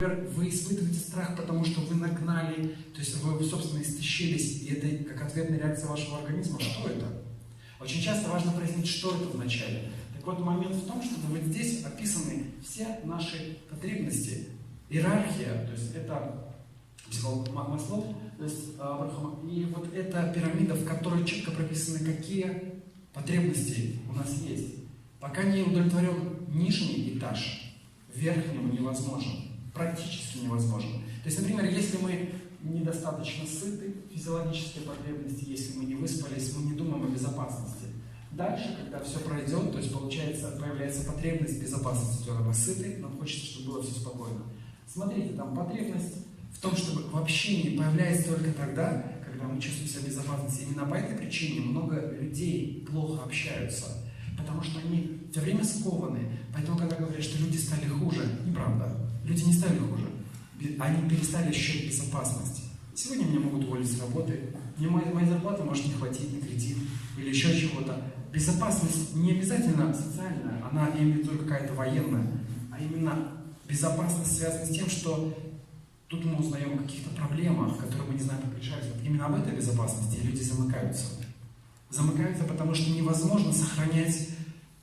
Вы испытываете страх, потому что вы нагнали, то есть вы, собственно, истощились, и это как ответная реакция вашего организма. Что это? Очень часто важно прояснить, что это вначале. Так вот, момент в том, что вот здесь описаны все наши потребности. Иерархия, то есть это психолог Маслоу, то есть Абрахам, и вот эта пирамида, в которой четко прописаны, какие потребности у нас есть. Пока не удовлетворен нижний этаж, верхнему невозможно. Практически невозможно. То есть, например, если мы недостаточно сыты, физиологические потребности, если мы не выспались, мы не думаем о безопасности. Дальше, когда все пройдет, то есть получается, появляется потребность в безопасности, то мы сыты, нам хочется, чтобы было все спокойно. Смотрите, там потребность в том, чтобы в общении появляется только тогда, когда мы чувствуем себя в безопасности. Именно по этой причине много людей плохо общаются, потому что они все время скованы. Поэтому, когда говорят, что люди стали хуже, неправда. Люди не стали хуже. Они перестали ощущать безопасность. Сегодня меня могут уволить с работы, мне моей зарплаты может не хватить на кредит или еще чего-то. Безопасность не обязательно социальная, она имеет только какая-то военная, а именно безопасность связана с тем, что тут мы узнаем о каких-то проблемах, которые мы не знаем, как решать. Вот именно об этой безопасности люди замыкаются. Замыкаются, потому что невозможно сохранять.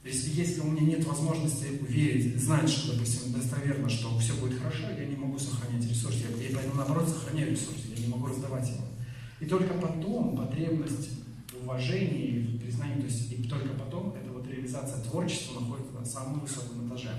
Если у меня нет возможности верить, знать, что, допустим, достоверно, что все будет хорошо, я не могу сохранять ресурс. Я поэтому, наоборот, сохраняю ресурс, я не могу раздавать его. И только потом потребность в уважении, в признании, то есть и только потом эта вот реализация творчества находится на самом высоком этаже.